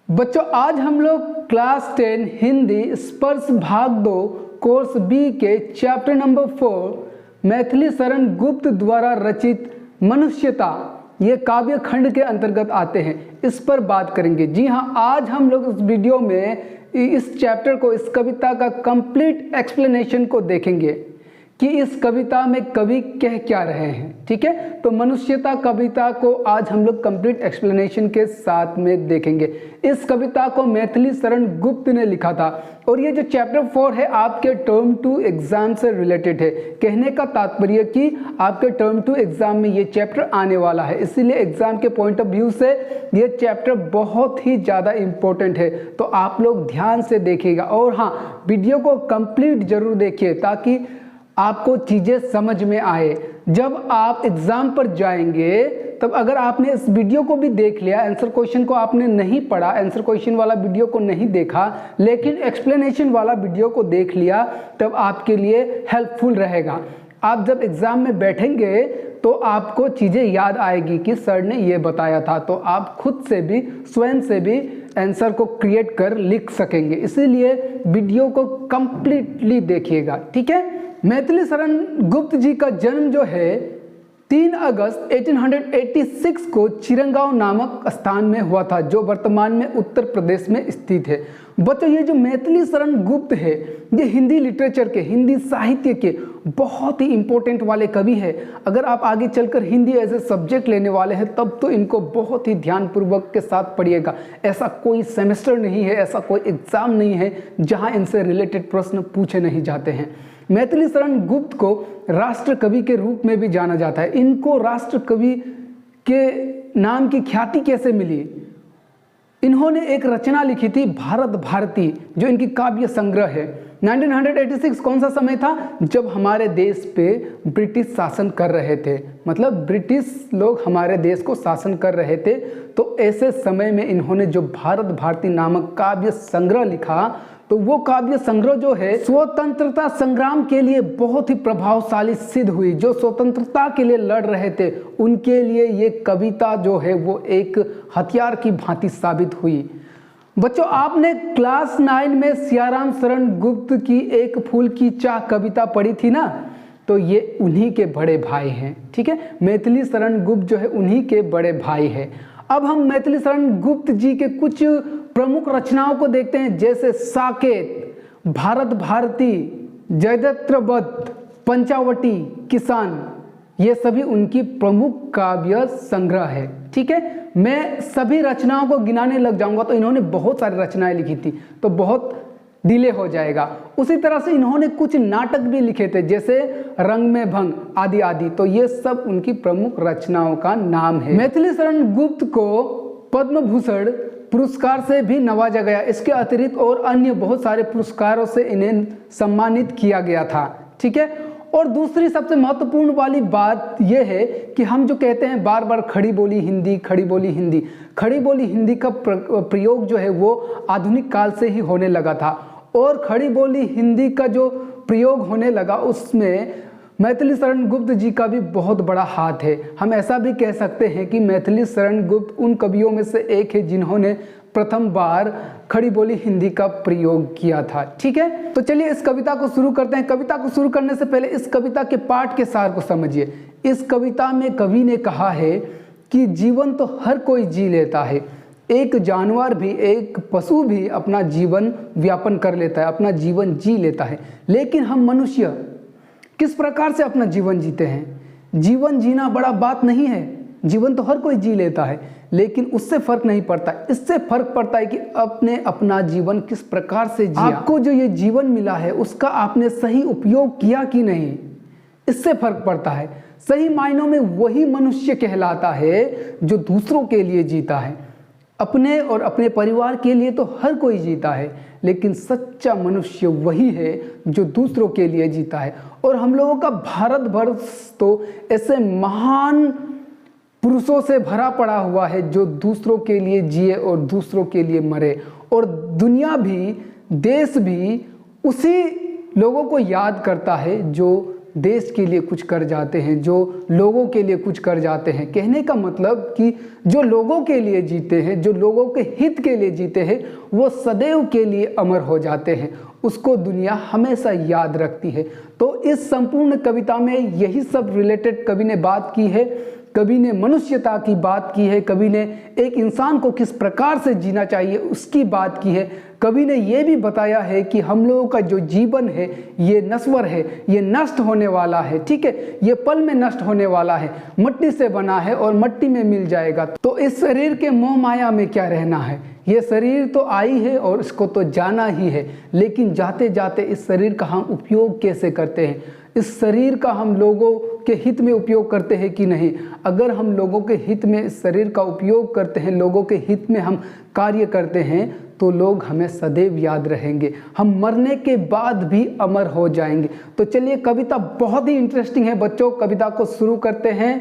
बच्चों आज हम लोग क्लास 10 हिंदी स्पर्श भाग 2 कोर्स बी के चैप्टर नंबर 4 मैथिली शरण गुप्त द्वारा रचित मनुष्यता ये काव्य खंड के अंतर्गत आते हैं, इस पर बात करेंगे। जी हाँ, आज हम लोग इस वीडियो में इस चैप्टर को, इस कविता का कंप्लीट एक्सप्लेनेशन को देखेंगे कि इस कविता में कवि कह क्या रहे हैं। ठीक है, तो मनुष्यता कविता को आज हम लोग कंप्लीट एक्सप्लेनेशन के साथ में देखेंगे। इस कविता को मैथिली शरण गुप्त ने लिखा था और ये जो चैप्टर 4 है आपके टर्म 2 एग्जाम से रिलेटेड है। कहने का तात्पर्य कि आपके टर्म 2 एग्जाम में ये चैप्टर आने वाला है, इसीलिए एग्जाम के पॉइंट ऑफ व्यू से ये चैप्टर बहुत ही ज़्यादा इम्पोर्टेंट है। तो आप लोग ध्यान से देखिएगा और हाँ, वीडियो को कंप्लीट जरूर देखिए ताकि आपको चीज़ें समझ में आए। जब आप एग्ज़ाम पर जाएंगे तब अगर आपने इस वीडियो को भी देख लिया, आंसर क्वेश्चन को आपने नहीं पढ़ा, आंसर क्वेश्चन वाला वीडियो को नहीं देखा, लेकिन एक्सप्लेनेशन वाला वीडियो को देख लिया, तब आपके लिए हेल्पफुल रहेगा। आप जब एग्ज़ाम में बैठेंगे तो आपको चीज़ें याद आएगी कि सर ने ये बताया था, तो आप खुद से भी, स्वयं से भी आंसर को क्रिएट कर लिख सकेंगे। इसीलिए वीडियो को कंप्लीटली देखिएगा। ठीक है, मैथिली शरण गुप्त जी का जन्म जो है 3 अगस्त 1886 को चिरंगांव नामक स्थान में हुआ था, जो वर्तमान में उत्तर प्रदेश में स्थित है। बच्चों ये जो मैथिली शरण गुप्त है ये हिंदी लिटरेचर के, हिंदी साहित्य के बहुत ही इंपॉर्टेंट वाले कवि है। अगर आप आगे चलकर हिंदी एज ए सब्जेक्ट लेने वाले हैं तब तो इनको बहुत ही ध्यानपूर्वक के साथ पढ़िएगा। ऐसा कोई सेमेस्टर नहीं है, ऐसा कोई एग्जाम नहीं है जहां इनसे रिलेटेड प्रश्न पूछे नहीं जाते हैं। मैथिली शरण गुप्त को राष्ट्र कवि के रूप में भी जाना जाता है। इनको राष्ट्र कवि के नाम की ख्याति कैसे मिली? इन्होंने एक रचना लिखी थी भारत भारती, जो इनकी काव्य संग्रह है। 1986 कौन सा समय था? जब हमारे देश पे ब्रिटिश शासन कर रहे थे, मतलब ब्रिटिश लोग हमारे देश को शासन कर रहे थे। तो ऐसे समय में इन्होंने जो भारत भारती नामक काव्य संग्रह लिखा, तो वो काव्य संग्रह जो है स्वतंत्रता संग्राम के लिए बहुत ही प्रभावशाली सिद्ध हुई। जो स्वतंत्रता के लिए लड़ रहे थे उनके लिए ये कविता जो है वो एक हथियार की भांति साबित हुई। बच्चों आपने क्लास 9 में सियाराम शरण गुप्त की एक फूल की चाह कविता पढ़ी थी ना, तो ये उन्हीं के बड़े भाई हैं। ठीक है, मैथिली शरण गुप्त जो है उन्हीं के बड़े भाई हैं। अब हम मैथिली शरण गुप्त जी के कुछ प्रमुख रचनाओं को देखते हैं, जैसे साकेत, भारत भारती, जयद्रथवध, पंचावटी, किसान, ये सभी उनकी प्रमुख काव्य संग्रह है। ठीक है, मैं सभी रचनाओं को गिनाने लग जाऊंगा तो इन्होंने बहुत सारी रचनाएं लिखी थी, तो बहुत डिले हो जाएगा। उसी तरह से इन्होंने कुछ नाटक भी लिखे थे, जैसे रंग में भंग आदि आदि। तो ये सब उनकी प्रमुख रचनाओं का नाम है। मैथिली शरण गुप्त को पद्म भूषण पुरस्कार से भी नवाजा गया। इसके अतिरिक्त और अन्य बहुत सारे पुरस्कारों से इन्हें सम्मानित किया गया था। ठीक है, और दूसरी सबसे महत्वपूर्ण वाली बात यह है कि हम जो कहते हैं बार बार खड़ी बोली हिंदी, खड़ी बोली हिंदी, खड़ी बोली हिंदी का प्रयोग जो है वो आधुनिक काल से ही होने लगा था। और खड़ी बोली हिंदी का जो प्रयोग होने लगा उसमें मैथिली शरण गुप्त जी का भी बहुत बड़ा हाथ है। हम ऐसा भी कह सकते हैं कि मैथिली शरण गुप्त उन कवियों में से एक है जिन्होंने प्रथम बार खड़ी बोली हिंदी का प्रयोग किया था। ठीक है, तो चलिए इस कविता को शुरू करते हैं। कविता को शुरू करने से पहले इस कविता के पाठ के सार को समझिए। इस कविता में कवि ने कहा है कि जीवन तो हर कोई जी लेता है, एक जानवर भी, एक पशु भी अपना जीवन व्यापन कर लेता है, अपना जीवन जी लेता है, लेकिन हम मनुष्य किस प्रकार से अपना जीवन जीते हैं? जीवन जीना बड़ा बात नहीं है, जीवन तो हर कोई जी लेता है, लेकिन उससे फर्क नहीं पड़ता। इससे फर्क पड़ता है कि आपने अपना जीवन किस प्रकार से जिया। आपको जो ये जीवन मिला है उसका आपने सही उपयोग किया कि नहीं, इससे फर्क पड़ता है। सही मायनों में वही मनुष्य कहलाता है जो दूसरों के लिए जीता है। अपने और अपने परिवार के लिए तो हर कोई जीता है, लेकिन सच्चा मनुष्य वही है जो दूसरों के लिए जीता है। और हम लोगों का भारतवर्ष तो ऐसे महान पुरुषों से भरा पड़ा हुआ है जो दूसरों के लिए जिए और दूसरों के लिए मरे। और दुनिया भी, देश भी उसी लोगों को याद करता है जो देश के लिए कुछ कर जाते हैं, जो लोगों के लिए कुछ कर जाते हैं। कहने का मतलब कि जो लोगों के लिए जीते हैं, जो लोगों के हित के लिए जीते हैं, वो सदैव के लिए अमर हो जाते हैं, उसको दुनिया हमेशा याद रखती है। तो इस संपूर्ण कविता में यही सब रिलेटेड कवि ने बात की है। कवि ने मनुष्यता की बात की है, कवि ने एक इंसान को किस प्रकार से जीना चाहिए उसकी बात की है। कवि ने ये भी बताया है कि हम लोगों का जो जीवन है ये नश्वर है, ये नष्ट होने वाला है, ठीक है, ये पल में नष्ट होने वाला है, मट्टी से बना है और मट्टी में मिल जाएगा। तो इस शरीर के मोह माया में क्या रहना है, ये शरीर तो आई है और इसको तो जाना ही है, लेकिन जाते जाते इस शरीर का हम उपयोग कैसे करते हैं, इस शरीर का हम लोगों के हित में उपयोग करते हैं कि नहीं। अगर हम लोगों के हित में इस शरीर का उपयोग करते हैं, लोगों के हित में हम कार्य करते हैं, तो लोग हमें सदैव याद रहेंगे, हम मरने के बाद भी अमर हो जाएंगे। तो चलिए, कविता बहुत ही इंटरेस्टिंग है बच्चों, कविता को शुरू करते हैं।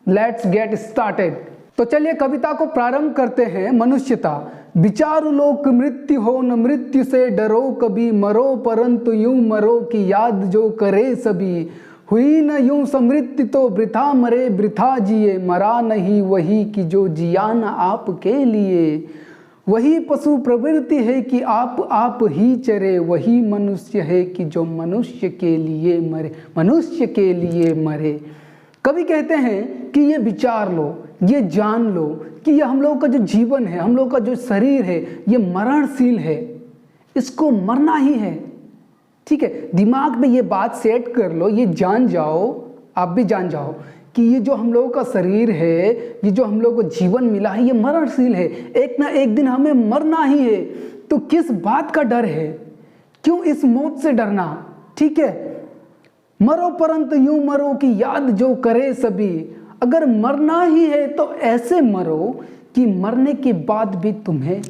Let's get started. तो चलिए कविता को प्रारंभ करते हैं। मनुष्यता। विचारु लोक मृत्यु हो, न मृत्यु से डरो कभी, मरो परंतु यूं मरो कि याद जो करे सभी। हुई न यूं समृद्धि तो वृथा मरे वृथा जिए, मरा नहीं वही कि जो जिया न आपके लिए। वही पशु प्रवृत्ति है कि आप ही चरे, वही मनुष्य है कि जो मनुष्य के लिए मरे, मनुष्य के लिए मरे। कवि कहते हैं कि ये विचार लो, ये जान लो कि ये हम लोगों का जो जीवन है, हम लोगों का जो शरीर है, ये मरणशील है, इसको मरना ही है, ठीक है। दिमाग में ये बात सेट कर लो, ये जान जाओ, आप भी जान जाओ कि ये जो हम लोगों का शरीर है, ये जो हम लोगों को जीवन मिला है, ये मरणशील है, एक ना एक दिन हमें मरना ही है। तो किस बात का डर है, क्यों इस मौत से डरना, ठीक है। मरो परंतु यूं मरो कि याद जो करे सभी। अगर मरना ही है तो ऐसे मरो कि मरने के बाद भी तुम्हें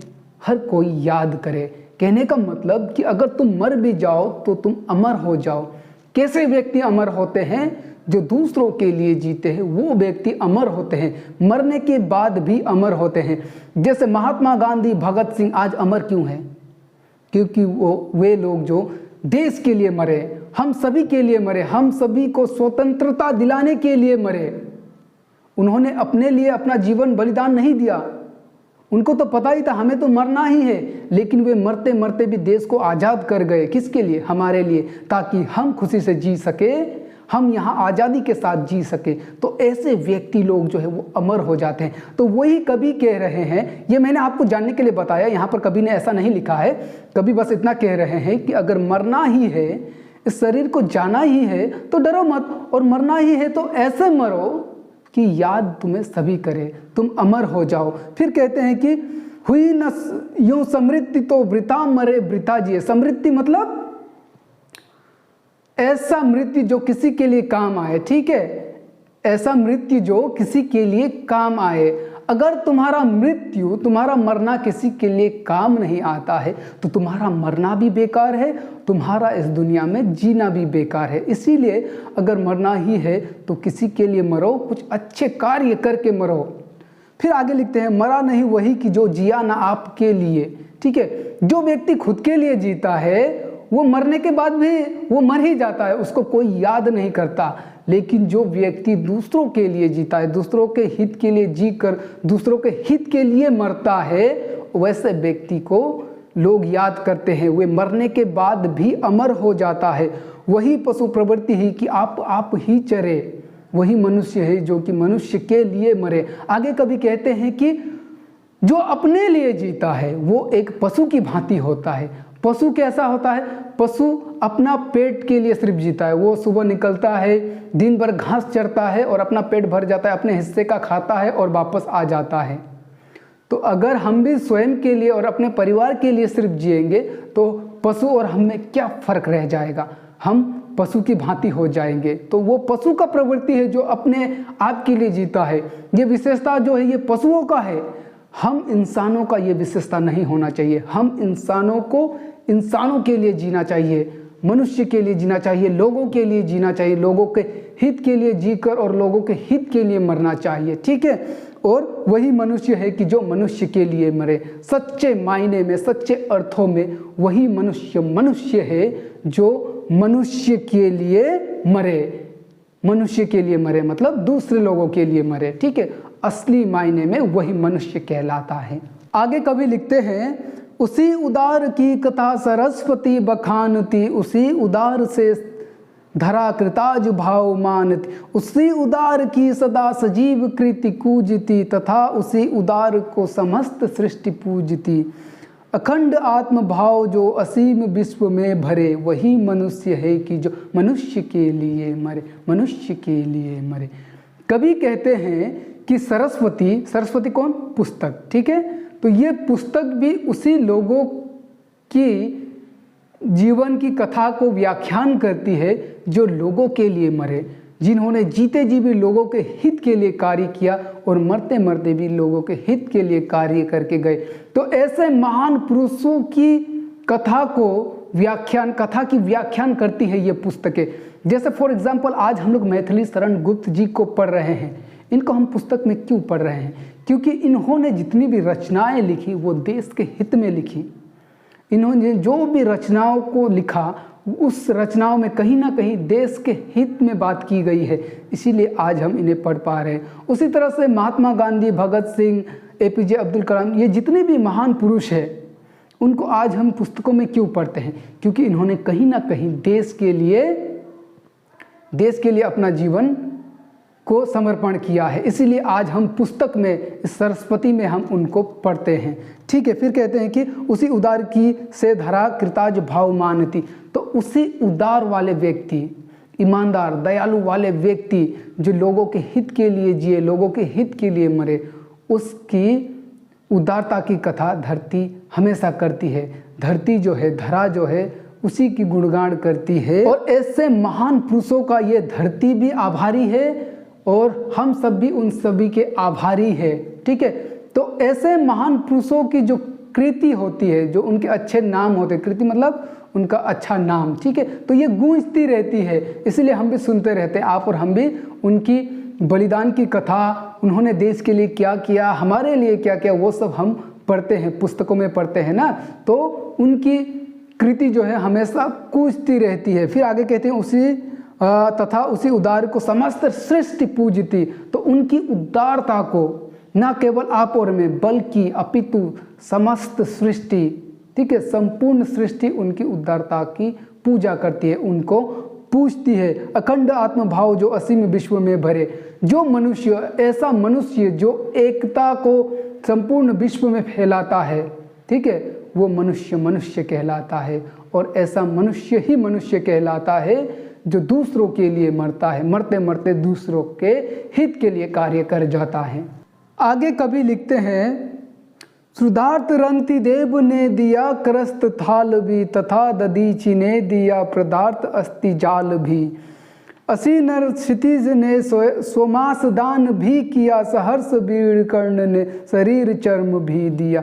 हर कोई याद करे। कहने का मतलब कि अगर तुम मर भी जाओ तो तुम अमर हो जाओ। कैसे व्यक्ति अमर होते हैं? जो दूसरों के लिए जीते हैं वो व्यक्ति अमर होते हैं, मरने के बाद भी अमर होते हैं। जैसे महात्मा गांधी, भगत सिंह आज अमर क्यों हैं? क्योंकि वे लोग जो देश के लिए मरे, हम सभी के लिए मरे, हम सभी को स्वतंत्रता दिलाने के लिए मरे। उन्होंने अपने लिए अपना जीवन बलिदान नहीं दिया, उनको तो पता ही था हमें तो मरना ही है, लेकिन वे मरते मरते भी देश को आज़ाद कर गए। किसके लिए? हमारे लिए, ताकि हम खुशी से जी सके, हम यहाँ आज़ादी के साथ जी सके। तो ऐसे व्यक्ति लोग जो है वो अमर हो जाते हैं। तो वही कवि कह रहे हैं, ये मैंने आपको जानने के लिए बताया, यहाँ पर कवि ने ऐसा नहीं लिखा है। कवि बस इतना कह रहे हैं कि अगर मरना ही है, इस शरीर को जाना ही है, तो डरो मत, और मरना ही है तो ऐसे मरो कि याद तुम्हें सभी करे, तुम अमर हो जाओ। फिर कहते हैं कि हुई न यूं समृद्धि तो वृथा मरे वृथा जिए। समृद्धि मतलब ऐसा मृत्यु जो किसी के लिए काम आए, ठीक है, ऐसा मृत्यु जो किसी के लिए काम आए। अगर तुम्हारा मृत्यु, तुम्हारा मरना किसी के लिए काम नहीं आता है तो तुम्हारा मरना भी बेकार है, तुम्हारा इस दुनिया में जीना भी बेकार है। इसीलिए अगर मरना ही है तो किसी के लिए मरो, कुछ अच्छे कार्य करके मरो। फिर आगे लिखते हैं, मरा नहीं वही कि जो जिया ना आपके लिए, ठीक है। जो व्यक्ति खुद के लिए जीता है वो मरने के बाद भी वो मर ही जाता है, उसको कोई याद नहीं करता। लेकिन जो व्यक्ति दूसरों के लिए जीता है, दूसरों के हित के लिए जीकर दूसरों के हित के लिए मरता है, वैसे व्यक्ति को लोग याद करते हैं, वे मरने के बाद भी अमर हो जाता है। वही पशु प्रवृत्ति ही कि आप ही चरे, वही मनुष्य है जो कि मनुष्य के लिए मरे। आगे कभी कहते हैं कि जो अपने लिए जीता है वो एक पशु की भांति होता है। पशु कैसा होता है? पशु अपना पेट के लिए सिर्फ जीता है। वो सुबह निकलता है, दिन भर घास चरता है और अपना पेट भर जाता है, अपने हिस्से का खाता है और वापस आ जाता है। तो अगर हम भी स्वयं के लिए और अपने परिवार के लिए सिर्फ जिएंगे तो पशु और हम में क्या फर्क रह जाएगा? हम पशु की भांति हो जाएंगे। तो वो पशु का प्रवृत्ति है जो अपने आप के लिए जीता है। ये विशेषता जो है ये पशुओं का है। हम इंसानों का ये विशेषता नहीं होना चाहिए। हम इंसानों को इंसानों के लिए जीना चाहिए, मनुष्य के लिए जीना चाहिए, लोगों के लिए जीना चाहिए, लोगों के हित के लिए जीकर और लोगों के हित के लिए मरना चाहिए, ठीक है। और वही मनुष्य है कि जो मनुष्य के लिए मरे। सच्चे मायने में, सच्चे अर्थों में वही मनुष्य है जो मनुष्य के लिए मरे। मनुष्य के लिए मरे मतलब दूसरे लोगों के लिए मरे, ठीक है। असली मायने में वही मनुष्य कहलाता है। आगे कवि लिखते हैं, उसी उदार की कथा सरस्वती बखानती, उसी उदार से धरा कृताज भाव मानती, उसी उदार की सदा सजीव कृति कूजती, तथा उसी उदार को समस्त सृष्टि पूजती। अखंड आत्म भाव जो असीम विश्व में भरे, वही मनुष्य है कि जो मनुष्य के लिए मरे, मनुष्य के लिए मरे। कवि कहते हैं कि सरस्वती, सरस्वती कौन? पुस्तक, ठीक है। तो ये पुस्तक भी उसी लोगों की जीवन की कथा को व्याख्यान करती है जो लोगों के लिए मरे, जिन्होंने जीते जी भी लोगों के हित के लिए कार्य किया और मरते मरते भी लोगों के हित के लिए कार्य करके गए। तो ऐसे महान पुरुषों की कथा की व्याख्यान करती है ये पुस्तकें। जैसे फॉर एग्जाम्पल आज हम लोग मैथिली शरण गुप्त जी को पढ़ रहे हैं। इनको हम पुस्तक में क्यों पढ़ रहे हैं? क्योंकि इन्होंने जितनी भी रचनाएं लिखी वो देश के हित में लिखी। इन्होंने जो भी रचनाओं को लिखा उस रचनाओं में कहीं ना कहीं देश के हित में बात की गई है, इसीलिए आज हम इन्हें पढ़ पा रहे हैं। उसी तरह से महात्मा गांधी, भगत सिंह, APJ अब्दुल कलाम, ये जितने भी महान पुरुष हैं उनको आज हम पुस्तकों में क्यों पढ़ते हैं? क्योंकि इन्होंने कहीं ना कहीं देश के लिए अपना जीवन को समर्पण किया है, इसीलिए आज हम पुस्तक में, इस सरस्वती में हम उनको पढ़ते हैं, ठीक है। फिर कहते हैं कि उसी उदार की से धरा कृताज भाव मानती, तो उसी उदार वाले व्यक्ति, ईमानदार दयालु वाले व्यक्ति जो लोगों के हित के लिए जिए, लोगों के हित के लिए मरे, उसकी उदारता की कथा धरती हमेशा करती है। धरती जो है, धरा जो है, उसी की गुणगान करती है। और ऐसे महान पुरुषों का ये धरती भी आभारी है और हम सब भी उन सभी के आभारी है, ठीक है। तो ऐसे महान पुरुषों की जो कृति होती है, जो उनके अच्छे नाम होते हैं, कृति मतलब उनका अच्छा नाम, ठीक है, तो ये गूंजती रहती है, इसलिए हम भी सुनते रहते हैं। आप और हम भी उनकी बलिदान की कथा, उन्होंने देश के लिए क्या किया, हमारे लिए क्या किया, वो सब हम पढ़ते हैं, पुस्तकों में पढ़ते हैं ना। तो उनकी कृति जो है हमेशा गूंजती रहती है। फिर आगे कहते हैं उसी तथा उसी उदार को समस्त सृष्टि पूजती, तो उनकी उदारता को न केवल आप और मैं बल्कि अपितु समस्त सृष्टि, ठीक है, संपूर्ण सृष्टि उनकी उदारता की पूजा करती है, उनको पूजती है। अखंड आत्मभाव जो असीम विश्व में भरे, जो मनुष्य, ऐसा मनुष्य जो एकता को संपूर्ण विश्व में फैलाता है, ठीक है, वो मनुष्य कहलाता है। और ऐसा मनुष्य ही मनुष्य कहलाता है जो दूसरों के लिए मरता है, मरते मरते दूसरों के हित के लिए कार्य कर जाता है। आगे कवि लिखते हैं, सुधार्थ रंति देव ने दिया करस्त थाल भी, तथा ददीची ने दिया प्रदार्थ अस्ति जाल भी। असी नर क्षितिज ने सोमास दान भी किया, सहर्ष बीड़ कर्ण ने शरीर चर्म भी दिया।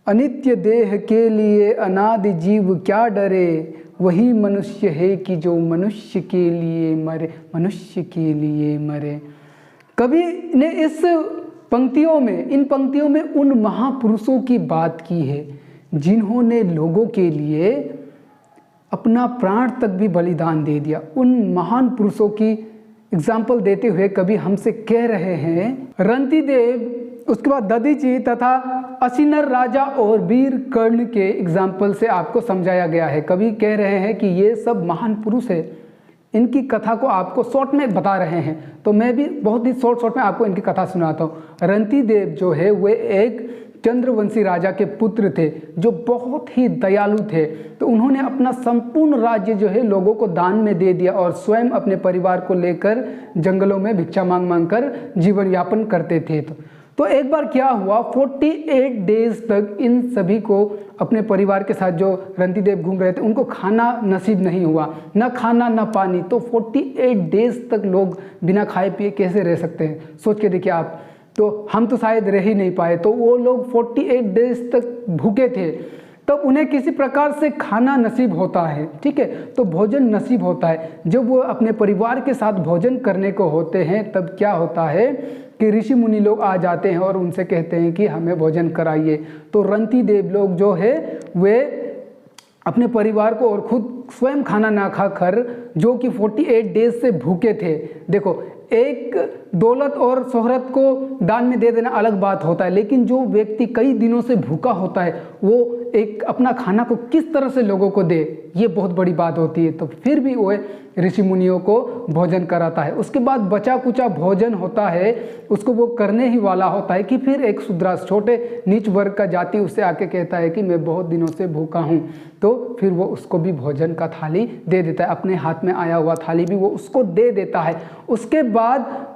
अनित्य देह के लिए अनादि जीव क्या डरे, वही मनुष्य है कि जो मनुष्य के लिए मरे, मनुष्य के लिए मरे। कवि ने इन पंक्तियों में उन महापुरुषों की बात की है जिन्होंने लोगों के लिए अपना प्राण तक भी बलिदान दे दिया। उन महान पुरुषों की एग्जाम्पल देते हुए कवि हमसे कह रहे हैं, रंती देव, उसके बाद ददीची तथा असिनर राजा और वीर कर्ण के एग्जाम्पल से आपको समझाया गया है। कवि कह रहे हैं कि ये सब महान पुरुष है, इनकी कथा को आपको शॉर्ट में बता रहे हैं, तो मैं भी बहुत ही शॉर्ट में आपको इनकी कथा सुनाता हूँ। रंती देव जो है वे एक चंद्रवंशी राजा के पुत्र थे जो बहुत ही दयालु थे। तो उन्होंने अपना संपूर्ण राज्य जो है लोगों को दान में दे दिया और स्वयं अपने परिवार को लेकर जंगलों में भिक्षा मांग कर जीवन यापन करते थे। तो एक बार क्या हुआ, 48 डेज तक इन सभी को अपने परिवार के साथ जो रंती देव घूम रहे थे उनको खाना नसीब नहीं हुआ, ना खाना ना पानी। तो 48 डेज तक लोग बिना खाए पिए कैसे रह सकते हैं, सोच के देखिए आप। तो हम तो शायद रह ही नहीं पाए, तो वो लोग 48 डेज तक भूखे थे। तब उन्हें किसी प्रकार से खाना नसीब होता है, ठीक है, तो भोजन नसीब होता है। जब वो अपने परिवार के साथ भोजन करने को होते हैं तब क्या होता है कि ऋषि मुनि लोग आ जाते हैं और उनसे कहते हैं कि हमें भोजन कराइए। तो रंती देव लोग जो है वे अपने परिवार को और खुद स्वयं खाना ना खाकर, जो कि 48 डेज से भूखे थे। देखो, एक दौलत और शोहरत को दान में दे देना अलग बात होता है, लेकिन जो व्यक्ति कई दिनों से भूखा होता है वो एक अपना खाना को किस तरह से लोगों को दे, ये बहुत बड़ी बात होती है। तो फिर भी वो ऋषि मुनियों को भोजन कराता है। उसके बाद बचा कुचा भोजन होता है, उसको वो करने ही वाला होता है कि फिर एक शूद्रास, छोटे नीच वर्ग का जाति उससे आके कहता है कि मैं बहुत दिनों से भूखा हूँ, तो फिर वो उसको भी भोजन का थाली दे देता है, अपने हाथ में आया हुआ थाली भी वो उसको दे देता है। उसके बाद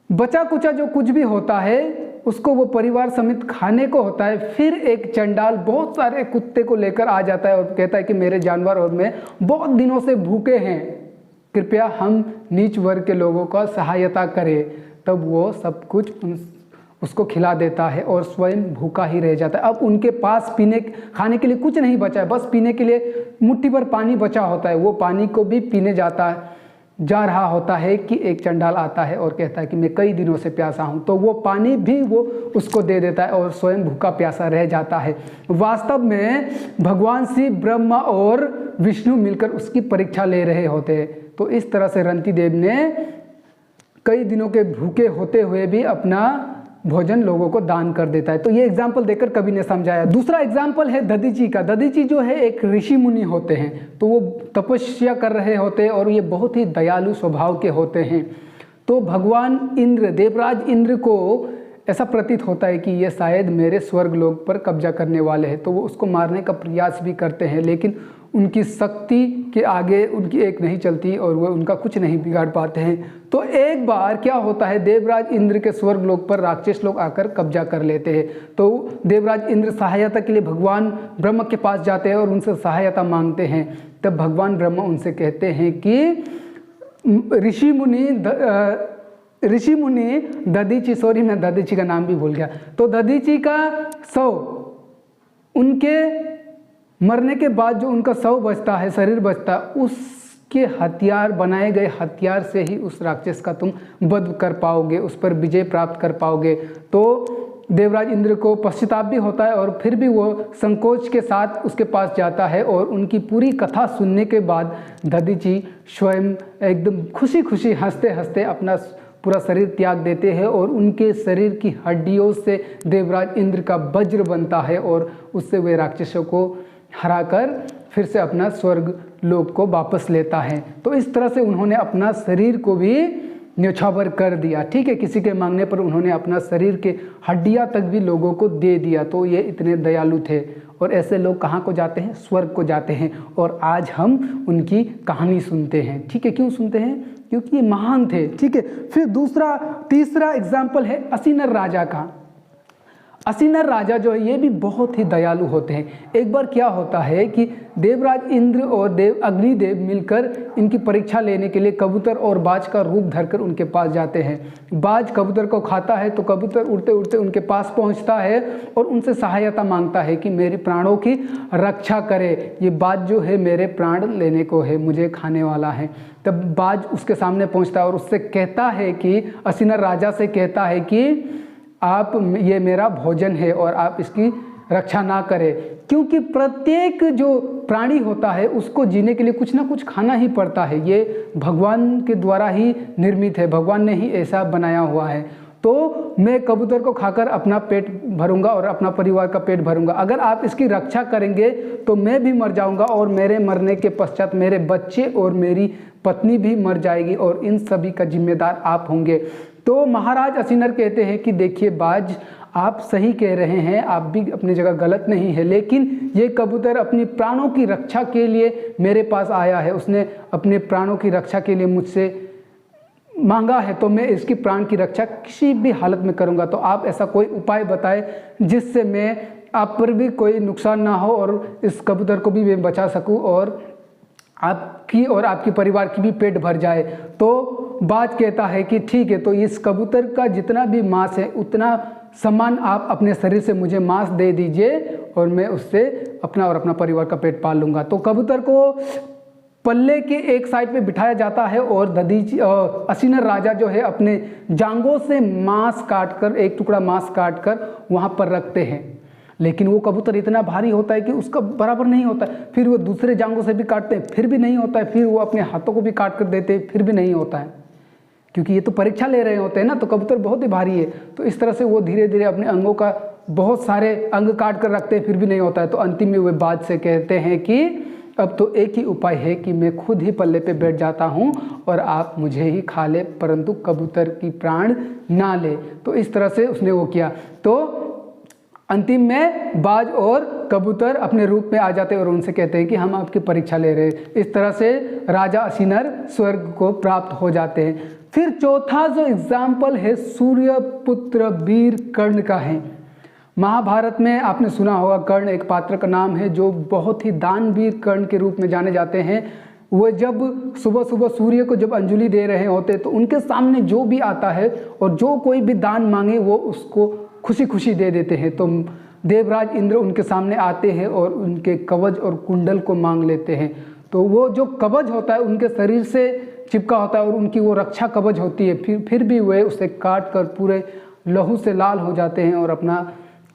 बचा कुचा जो कुछ भी होता है उसको वो परिवार समेत खाने को होता है। फिर एक चंडाल बहुत सारे कुत्ते को लेकर आ जाता है और कहता है कि मेरे जानवर और मैं बहुत दिनों से भूखे हैं, कृपया हम नीच वर्ग के लोगों का सहायता करें। तब वो सब कुछ उसको खिला देता है और स्वयं भूखा ही रह जाता है। अब उनके पास खाने के लिए कुछ नहीं बचा है, बस पीने के लिए मुट्ठी भर पानी बचा होता है। वो पानी को भी पीने जा रहा होता है कि एक चंडाल आता है और कहता है कि मैं कई दिनों से प्यासा हूँ, तो वो पानी भी वो उसको दे देता है और स्वयं भूखा प्यासा रह जाता है। वास्तव में भगवान शिव, ब्रह्मा और विष्णु मिलकर उसकी परीक्षा ले रहे होते हैं। तो इस तरह से रंती देव ने कई दिनों के भूखे होते हुए भी अपना भोजन लोगों को दान कर देता है। तो ये एग्जाम्पल देकर कवि ने समझाया। दूसरा एग्जाम्पल है दधीची का। दधीची जो है एक ऋषि मुनि होते हैं, तो वो तपस्या कर रहे होते हैं और ये बहुत ही दयालु स्वभाव के होते हैं। तो भगवान इंद्र, देवराज इंद्र को ऐसा प्रतीत होता है कि ये शायद मेरे स्वर्ग लोक पर कब्जा करने वाले हैं, तो वो उसको मारने का प्रयास भी करते हैं, लेकिन उनकी शक्ति के आगे उनकी एक नहीं चलती और वो उनका कुछ नहीं बिगाड़ पाते हैं। तो एक बार क्या होता है, देवराज इंद्र के स्वर्ग लोक पर राक्षस लोग आकर कब्जा कर लेते हैं। तो देवराज इंद्र सहायता के लिए भगवान ब्रह्मा के पास जाते हैं और उनसे सहायता मांगते हैं। तब भगवान ब्रह्मा उनसे कहते हैं कि ऋषि मुनि दधीची, सॉरी मैं दधीची का नाम भी भूल गया, तो दधीची का शव, उनके मरने के बाद जो उनका शव बचता है, शरीर बचता है, उसके हथियार, बनाए गए हथियार से ही उस राक्षस का तुम वध कर पाओगे, उस पर विजय प्राप्त कर पाओगे। तो देवराज इंद्र को पश्चाताप भी होता है और फिर भी वो संकोच के साथ उसके पास जाता है और उनकी पूरी कथा सुनने के बाद दधीची स्वयं एकदम खुशी खुशी हंसते हंसते अपना पूरा शरीर त्याग देते हैं और उनके शरीर की हड्डियों से देवराज इंद्र का वज्र बनता है और उससे वे राक्षसों को हराकर फिर से अपना स्वर्ग लोक को वापस लेता है। तो इस तरह से उन्होंने अपना शरीर को भी न्योछावर कर दिया। ठीक है, किसी के मांगने पर उन्होंने अपना शरीर के हड्डियां तक भी लोगों को दे दिया। तो ये इतने दयालु थे और ऐसे लोग कहाँ को जाते हैं? स्वर्ग को जाते हैं। और आज हम उनकी कहानी सुनते हैं। ठीक है, क्यों सुनते हैं? क्योंकि ये महान थे। ठीक है, फिर तीसरा एग्जाम्पल है असिनर राजा का। असिनर राजा जो है ये भी बहुत ही दयालु होते हैं। एक बार क्या होता है कि देवराज इंद्र और अग्निदेव मिलकर इनकी परीक्षा लेने के लिए कबूतर और बाज का रूप धरकर उनके पास जाते हैं। बाज कबूतर को खाता है तो कबूतर उड़ते उड़ते उनके पास पहुंचता है और उनसे सहायता मांगता है कि मेरे प्राणों की रक्षा करे। ये बाज जो है मेरे प्राण लेने को है, मुझे खाने वाला है। तब बाज उसके सामने पहुँचता है और उससे कहता है कि असिनर राजा से कहता है कि आप, ये मेरा भोजन है और आप इसकी रक्षा ना करें, क्योंकि प्रत्येक जो प्राणी होता है उसको जीने के लिए कुछ ना कुछ खाना ही पड़ता है। ये भगवान के द्वारा ही निर्मित है, भगवान ने ही ऐसा बनाया हुआ है। तो मैं कबूतर को खाकर अपना पेट भरूंगा और अपना परिवार का पेट भरूंगा। अगर आप इसकी रक्षा करेंगे तो मैं भी मर जाऊंगा और मेरे मरने के पश्चात मेरे बच्चे और मेरी पत्नी भी मर जाएगी और इन सभी का जिम्मेदार आप होंगे। तो महाराज असिनर कहते हैं कि देखिए बाज, आप सही कह रहे हैं, आप भी अपनी जगह गलत नहीं है, लेकिन ये कबूतर अपनी प्राणों की रक्षा के लिए मेरे पास आया है, उसने अपने प्राणों की रक्षा के लिए मुझसे मांगा है, तो मैं इसकी प्राण की रक्षा किसी भी हालत में करूंगा। तो आप ऐसा कोई उपाय बताएं जिससे मैं आप पर भी कोई नुकसान ना हो और इस कबूतर को भी मैं बचा सकूं और आपकी और आपके परिवार की भी पेट भर जाए। तो बाज कहता है कि ठीक है, तो इस कबूतर का जितना भी मांस है उतना समान आप अपने शरीर से मुझे मांस दे दीजिए और मैं उससे अपना और अपना परिवार का पेट पाल लूँगा। तो कबूतर को पल्ले के एक साइड पे बिठाया जाता है और असिनर राजा जो है अपने जांघों से मांस काटकर, एक टुकड़ा मांस काटकर वहाँ पर रखते हैं। लेकिन वो कबूतर इतना भारी होता है कि उसका बराबर नहीं होता है। फिर वो दूसरे जांघों से भी काटते हैं, फिर भी नहीं होता है। फिर वो अपने हाथों को भी काट कर देते हैं, फिर भी नहीं होता है, क्योंकि ये तो परीक्षा ले रहे होते हैं ना, तो कबूतर बहुत ही भारी है। तो इस तरह से वो धीरे धीरे अपने अंगों का बहुत सारे अंग काट कर रखते हैं, फिर भी नहीं होता है। तो अंतिम में वे बाज से कहते हैं कि अब तो एक ही उपाय है कि मैं खुद ही पल्ले पे बैठ जाता हूँ और आप मुझे ही खा ले, परंतु कबूतर की प्राण ना ले। तो इस तरह से उसने वो किया। तो अंतिम में बाज और कबूतर अपने रूप में आ जाते हैं और उनसे कहते हैं कि हम आपकी परीक्षा ले रहे हैं। इस तरह से राजा असिनर स्वर्ग को प्राप्त हो जाते हैं। फिर चौथा जो एग्जाम्पल है सूर्यपुत्र वीर कर्ण का है। महाभारत में आपने सुना होगा, कर्ण एक पात्र का नाम है जो बहुत ही दानवीर कर्ण के रूप में जाने जाते हैं। वो जब सुबह सुबह सूर्य को जब अंजलि दे रहे होते तो उनके सामने जो भी आता है और जो कोई भी दान मांगे वो उसको खुशी खुशी दे देते हैं। तो देवराज इंद्र उनके सामने आते हैं और उनके कवच और कुंडल को मांग लेते हैं। तो वो जो कवच होता है उनके शरीर से चिपका होता है और उनकी वो रक्षा कवच होती है। फिर भी वे उसे काट कर पूरे लहू से लाल हो जाते हैं और अपना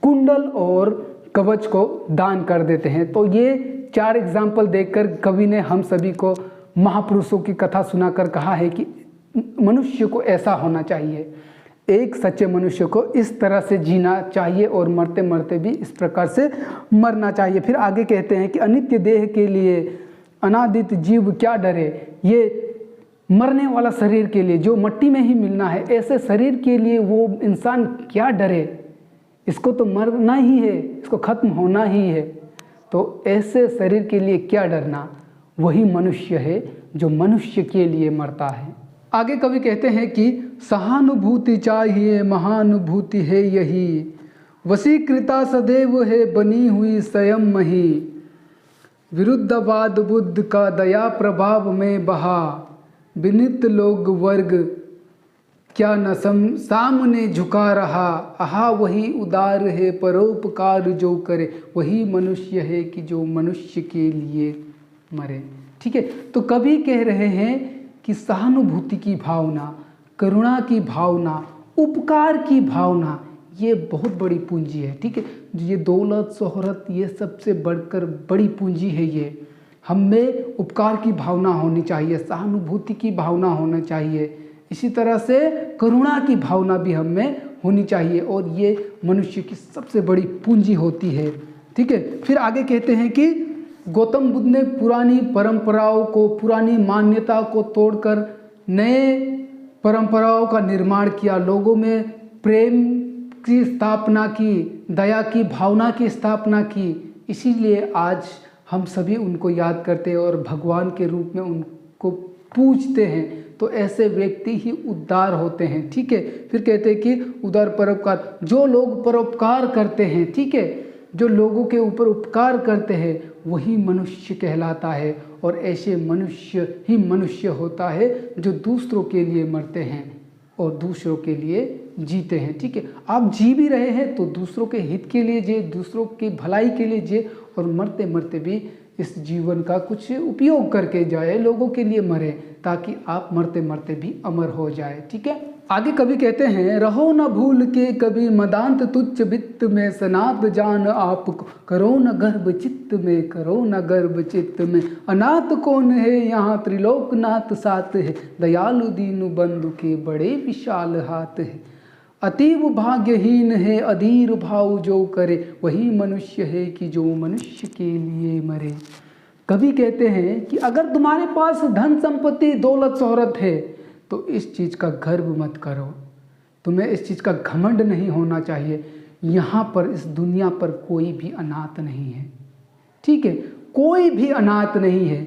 कुंडल और कवच को दान कर देते हैं। तो ये 4 एग्जाम्पल देखकर कवि ने हम सभी को महापुरुषों की कथा सुनाकर कहा है कि मनुष्य को ऐसा होना चाहिए, एक सच्चे मनुष्य को इस तरह से जीना चाहिए और मरते मरते भी इस प्रकार से मरना चाहिए। फिर आगे कहते हैं कि अनित्य देह के लिए अनादित जीव क्या डरे। ये मरने वाला शरीर के लिए जो मट्टी में ही मिलना है, ऐसे शरीर के लिए वो इंसान क्या डरे, इसको तो मरना ही है, इसको खत्म होना ही है। तो ऐसे शरीर के लिए क्या डरना, वही मनुष्य है जो मनुष्य के लिए मरता है। आगे कवि कहते हैं कि सहानुभूति चाहिए महानुभूति है यही, वशीकृता सदैव है बनी हुई स्वयं मही, विरुद्धवाद बुद्ध का दया प्रभाव में बहा, विनित लोग वर्ग क्या न सामने झुका रहा, आहा वही उदार है परोपकार जो करे, वही मनुष्य है कि जो मनुष्य के लिए मरे। ठीक है, तो कवि कह रहे हैं कि सहानुभूति की भावना, करुणा की भावना, उपकार की भावना, ये बहुत बड़ी पूंजी है। ठीक है, ये दौलत शोहरत ये सबसे बढ़कर बड़ी पूंजी है। ये हम में उपकार की भावना होनी चाहिए, सहानुभूति की भावना होना चाहिए, इसी तरह से करुणा की भावना भी हम में होनी चाहिए और ये मनुष्य की सबसे बड़ी पूंजी होती है। ठीक है, फिर आगे कहते हैं कि गौतम बुद्ध ने पुरानी परंपराओं को, पुरानी मान्यता को तोड़कर नए परंपराओं का निर्माण किया, लोगों में प्रेम की स्थापना की, दया की भावना की स्थापना की। इसीलिए आज हम सभी उनको याद करते हैं और भगवान के रूप में उनको पूजते हैं। तो ऐसे व्यक्ति ही उद्धार होते हैं। ठीक है, फिर कहते हैं कि उदार परोपकार, जो लोग परोपकार करते हैं, ठीक है, जो लोगों के ऊपर उपकार करते हैं वही मनुष्य कहलाता है। और ऐसे मनुष्य ही मनुष्य होता है जो दूसरों के लिए मरते हैं और दूसरों के लिए जीते हैं। ठीक है, आप जी भी रहे हैं तो दूसरों के हित के लिए जिए, दूसरों की भलाई के लिए जिए और मरते मरते भी इस जीवन का कुछ उपयोग करके जाए, लोगों के लिए मरे, ताकि आप मरते मरते भी अमर हो जाए। ठीक है, आगे कवि कहते हैं, रहो न भूल के कभी मदांत तुच्छ वित्त में, सनात जान आपको करो न गर्भ चित्त में, करो न गर्भ चित्त में, अनाथ कौन है यहाँ त्रिलोकनाथ साथ है, दयालु दीनु बंधु के बड़े विशाल हाथ है, अतीव भाग्यहीन है अधीर भाव जो करे, वही मनुष्य है कि जो मनुष्य के लिए मरे। कवि कहते हैं कि अगर तुम्हारे पास धन संपत्ति दौलत शोहरत है तो इस चीज़ का गर्व मत करो, तुम्हें इस चीज़ का घमंड नहीं होना चाहिए। यहाँ पर इस दुनिया पर कोई भी अनाथ नहीं है। ठीक है, कोई भी अनाथ नहीं है,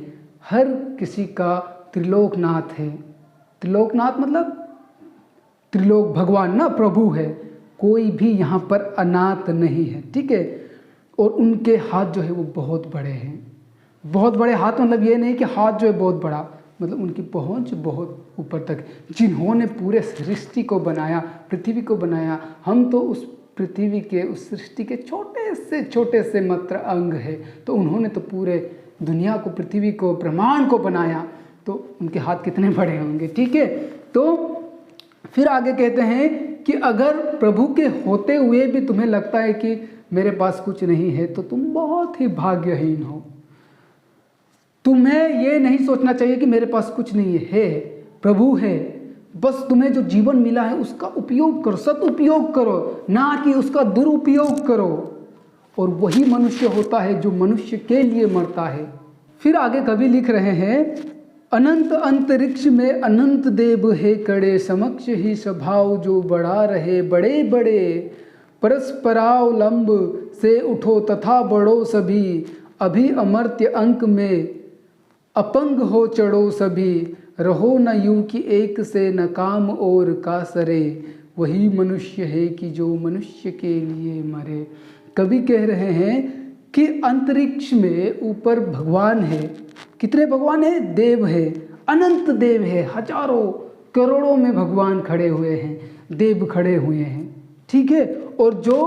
हर किसी का त्रिलोकनाथ है। त्रिलोकनाथ मतलब त्रिलोक भगवान ना, प्रभु है, कोई भी यहाँ पर अनाथ नहीं है। ठीक है, और उनके हाथ जो है वो बहुत बड़े हैं। बहुत बड़े हाथ मतलब ये नहीं कि हाथ जो है बहुत बड़ा, मतलब उनकी पहुँच बहुत ऊपर तक, जिन्होंने पूरे सृष्टि को बनाया, पृथ्वी को बनाया। हम तो उस पृथ्वी के, उस सृष्टि के छोटे से मात्र अंग है, तो उन्होंने तो पूरे दुनिया को, पृथ्वी को, ब्रह्मांड को बनाया, तो उनके हाथ कितने बड़े होंगे। ठीक है, तो फिर आगे कहते हैं कि अगर प्रभु के होते हुए भी तुम्हें लगता है कि मेरे पास कुछ नहीं है, तो तुम बहुत ही भाग्यहीन हो। तुम्हें ये नहीं सोचना चाहिए कि मेरे पास कुछ नहीं है, प्रभु है। बस तुम्हें जो जीवन मिला है उसका उपयोग करो, सदुपयोग करो, ना कि उसका दुरुपयोग करो। और वही मनुष्य होता है जो मनुष्य के लिए मरता है। फिर आगे कवि लिख रहे हैं, अनंत अंतरिक्ष में अनंत देव है कड़े, समक्ष ही स्वभाव जो बढ़ा रहे बड़े बड़े। परस्परावलंब से उठो तथा बढ़ो सभी, अभी अमर्त्य अंक में अपंग हो चढ़ो सभी। रहो न यूं कि एक से न काम और का सरे, वही मनुष्य है कि जो मनुष्य के लिए मरे। कवि कह रहे हैं कि अंतरिक्ष में ऊपर भगवान है। कितने भगवान है? देव है, अनंत देव है, हजारों करोड़ों में भगवान खड़े हुए हैं, देव खड़े हुए हैं, ठीक है। और जो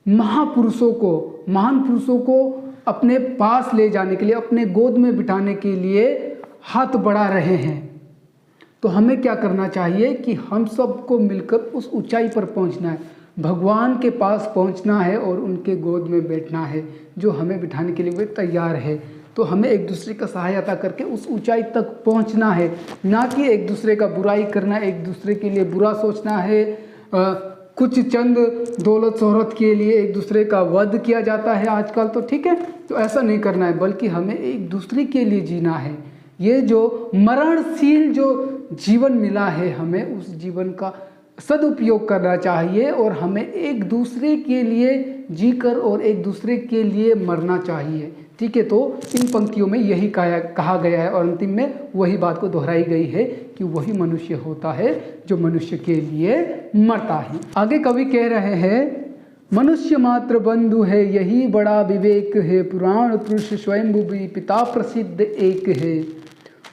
महापुरुषों को, महान पुरुषों को अपने पास ले जाने के लिए, अपने गोद में बिठाने के लिए हाथ बढ़ा रहे हैं। तो हमें क्या करना चाहिए कि हम सबको मिलकर उस ऊंचाई पर पहुंचना है, भगवान के पास पहुंचना है और उनके गोद में बैठना है, जो हमें बिठाने के लिए वे तैयार है। तो हमें एक दूसरे का सहायता करके उस ऊंचाई तक पहुंचना है, ना कि एक दूसरे का बुराई करना, एक दूसरे के लिए बुरा सोचना है। कुछ चंद दौलत शोहरत के लिए एक दूसरे का वध किया जाता है आजकल, तो ठीक है, तो ऐसा नहीं करना है, बल्कि हमें एक दूसरे के लिए जीना है। ये जो मरणशील जो जीवन मिला है, हमें उस जीवन का सदुपयोग करना चाहिए और हमें एक दूसरे के लिए जीकर और एक दूसरे के लिए मरना चाहिए, ठीक है। तो इन पंक्तियों में यही कहा गया है और अंतिम में वही बात को दोहराई गई है कि वही मनुष्य होता है जो मनुष्य के लिए मरता है। आगे कवि कह रहे हैं, मनुष्य मात्र बंधु है यही बड़ा विवेक है, पुराण पुरुष स्वयंभू पिता प्रसिद्ध एक है।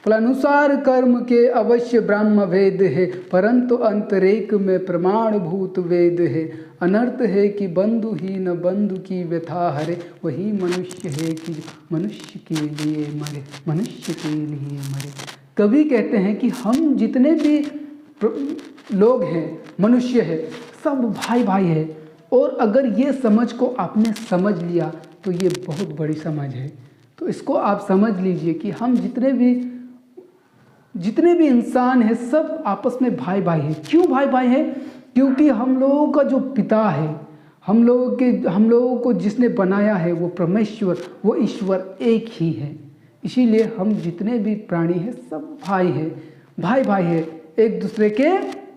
फलानुसार कर्म के अवश्य ब्रह्म वेद है, परंतु अंतरेक में प्रमाणभूत वेद है। अनर्थ है कि बंधु ही न बंधु की व्यथा हरे, वही मनुष्य है कि मनुष्य के लिए मरे, मनुष्य के लिए मरे। कवि कहते हैं कि हम जितने भी लोग हैं, मनुष्य है, सब भाई भाई है। और अगर ये समझ को आपने समझ लिया तो ये बहुत बड़ी समझ है। तो इसको आप समझ लीजिए कि हम जितने भी इंसान हैं सब आपस में भाई भाई हैं। क्यों भाई भाई हैं? क्योंकि हम लोगों का जो पिता है, हम लोगों को जिसने बनाया है वो परमेश्वर, वो ईश्वर एक ही है। इसीलिए हम जितने भी प्राणी हैं सब भाई हैं, भाई भाई है, एक दूसरे के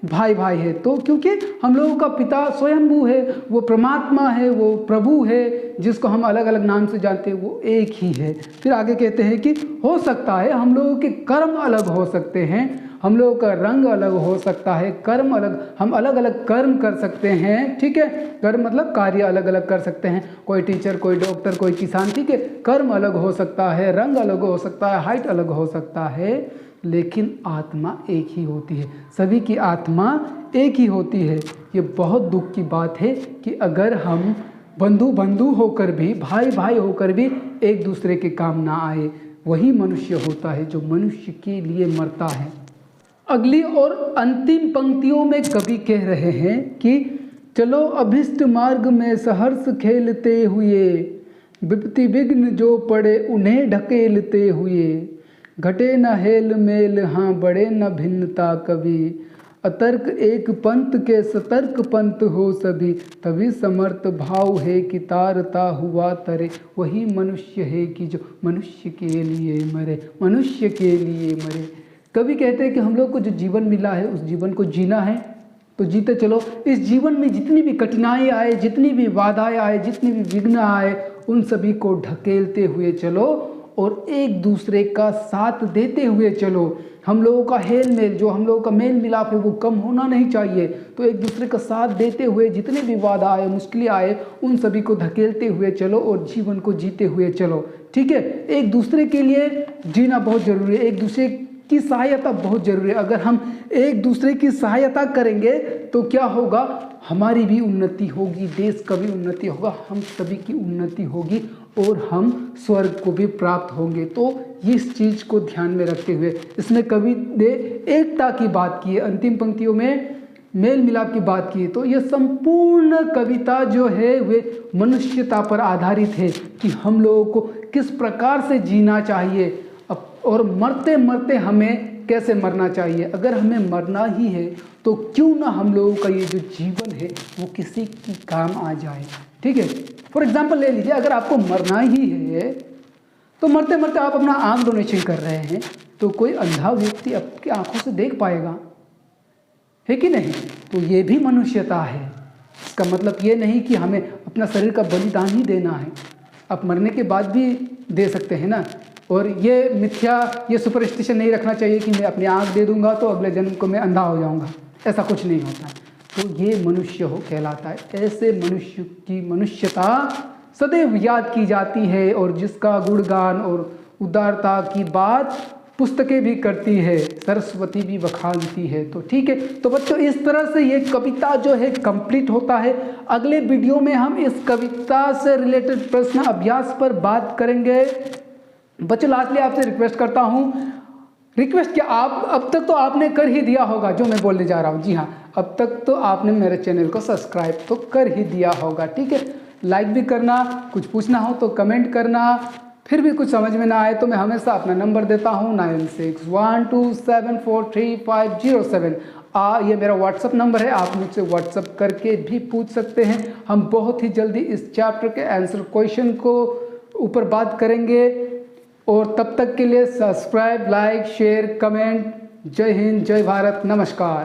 भाई भाई है। तो क्योंकि हम लोगों का पिता स्वयंभू है, वो परमात्मा है, वो प्रभु है, जिसको हम अलग अलग नाम से जानते हैं, वो एक ही है। फिर आगे कहते हैं कि हो सकता है हम लोगों के कर्म अलग हो सकते हैं, हम लोगों का रंग अलग हो सकता है, कर्म अलग, हम अलग अलग कर्म कर सकते हैं, ठीक है। कर्म मतलब कार्य अलग अलग कर सकते हैं, कोई टीचर, कोई डॉक्टर, कोई किसान, ठीक है। कर्म अलग हो सकता है, रंग अलग हो सकता है, हाइट अलग हो सकता है, लेकिन आत्मा एक ही होती है। सभी की आत्मा एक ही होती है। ये बहुत दुख की बात है कि अगर हम बंधु होकर भी, भाई भाई होकर भी एक दूसरे के काम ना आए। वही मनुष्य होता है जो मनुष्य के लिए मरता है। अगली और अंतिम पंक्तियों में कवि कह रहे हैं कि चलो अभिष्ट मार्ग में सहर्ष खेलते हुए, विपत्ति विघ्न जो पड़े उन्हें ढकेलते हुए। घटे न हेल मेल हाँ बढ़े न भिन्नता कभी, अतर्क एक पंथ के सतर्क पंथ हो सभी। तभी समर्थ भाव है कि तारता हुआ तरे, वही मनुष्य है कि जो मनुष्य के लिए मरे, मनुष्य के लिए मरे। कवि कहते हैं कि हम लोग को जो जीवन मिला है उस जीवन को जीना है, तो जीते चलो। इस जीवन में जितनी भी कठिनाई आए, जितनी भी बाधाएं आए, जितनी भी विघ्न आए, उन सभी को ढकेलते हुए चलो और एक दूसरे का साथ देते हुए चलो। हम लोगों का हेल मेल, जो हम लोगों का मेल मिलाप है, वो कम होना नहीं चाहिए। तो एक दूसरे का साथ देते हुए जितने भी बाधा आए, मुश्किलें आए, उन सभी को धकेलते हुए चलो और जीवन को जीते हुए चलो, ठीक है। एक दूसरे के लिए जीना बहुत ज़रूरी है, एक दूसरे की सहायता बहुत ज़रूरी है। अगर हम एक दूसरे की सहायता करेंगे तो क्या होगा, हमारी भी उन्नति होगी, देश का भी उन्नति होगा, हम सभी की उन्नति होगी और हम स्वर्ग को भी प्राप्त होंगे। तो इस चीज़ को ध्यान में रखते हुए इसमें कवि ने एकता की बात की है। अंतिम पंक्तियों में मेल मिलाप की बात की तो ये संपूर्ण कविता जो है वे मनुष्यता पर आधारित है कि हम लोगों को किस प्रकार से जीना चाहिए और मरते मरते हमें कैसे मरना चाहिए। अगर हमें मरना ही है तो क्यों ना हम लोगों का ये जो जीवन है वो किसी की काम आ जाए। ठीक है, फॉर एग्जाम्पल ले लीजिए, अगर आपको मरना ही है तो मरते मरते आप अपना आँख डोनेशन कर रहे हैं तो कोई अंधा व्यक्ति आपकी आंखों से देख पाएगा, है कि नहीं। तो ये भी मनुष्यता है। इसका मतलब ये नहीं कि हमें अपना शरीर का बलिदान ही देना है, आप मरने के बाद भी दे सकते हैं ना। और ये मिथ्या, ये सुपरस्टिशन नहीं रखना चाहिए कि मैं अपनी आँख दे दूंगा तो अगले जन्म को मैं अंधा हो जाऊंगा, ऐसा कुछ नहीं होता। तो ये मनुष्य हो कहलाता है। ऐसे मनुष्य की मनुष्यता सदैव याद की जाती है और जिसका गुणगान और उदारता की बात पुस्तकें भी करती है, सरस्वती भी बखानती है। तो ठीक है, तो बच्चों इस तरह से ये कविता जो है कंप्लीट होता है। अगले वीडियो में हम इस कविता से रिलेटेड प्रश्न अभ्यास पर बात करेंगे। बच्चों लास्टली आपसे रिक्वेस्ट करता हूँ, रिक्वेस्ट क्या, आप अब तक तो आपने कर ही दिया होगा जो मैं बोलने जा रहा हूँ। जी हाँ, अब तक तो आपने मेरे चैनल को सब्सक्राइब तो कर ही दिया होगा। ठीक है, लाइक भी करना, कुछ पूछना हो तो कमेंट करना, फिर भी कुछ समझ में ना आए तो मैं हमेशा अपना नंबर देता हूँ 9612743507। ये मेरा व्हाट्सअप नंबर है, आप मुझसे व्हाट्सअप करके भी पूछ सकते हैं। हम बहुत ही जल्दी इस चैप्टर के आंसर क्वेश्चन को ऊपर बात करेंगे। और तब तक के लिए सब्सक्राइब, लाइक, शेयर, कमेंट। जय हिंद, जय भारत, नमस्कार।